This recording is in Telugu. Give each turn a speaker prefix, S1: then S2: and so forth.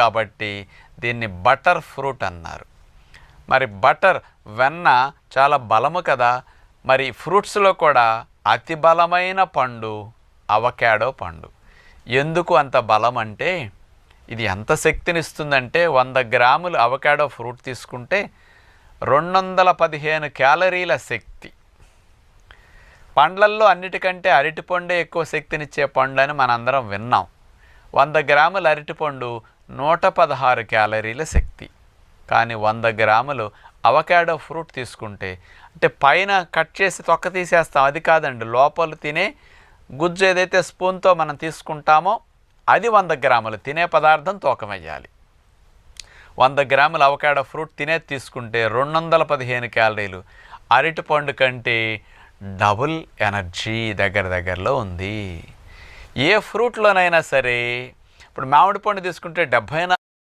S1: కాబట్టి దీన్ని బటర్ ఫ్రూట్ అన్నారు. మరి బటర్ వెన్న చాలా బలము కదా. మరి ఫ్రూట్స్లో కూడా అతి బలమైన పండు అవకాడో పండు. ఎందుకు అంత బలం అంటే ఇది ఎంత శక్తినిస్తుందంటే 100 గ్రాములు అవకాడో ఫ్రూట్ తీసుకుంటే 215 క్యాలరీల శక్తి. పండ్లల్లో అన్నిటికంటే అరటిపండే ఎక్కువ శక్తినిచ్చే పండు అని మనందరం విన్నాం. 100 గ్రాముల అరటిపండు 116 క్యాలరీల శక్తి. కానీ 100 గ్రాములు అవకాడో ఫ్రూట్ తీసుకుంటే, అంటే పైన కట్ చేసి తొక్క తీసేస్తాం, అది కాదండి, లోపల తినే గుజ్జు ఏదైతే స్పూన్తో మనం తీసుకుంటామో అది 100 గ్రాములు తినే పదార్థం తూకమయ్యాలి. 100 గ్రాముల అవకాడో ఫ్రూట్ తినేది తీసుకుంటే 215 క్యాలరీలు. అరటిపండు కంటే డబుల్ ఎనర్జీ దగ్గరలో ఉంది. ఏ ఫ్రూట్లోనైనా సరే, ఇప్పుడు మామిడి పండు తీసుకుంటే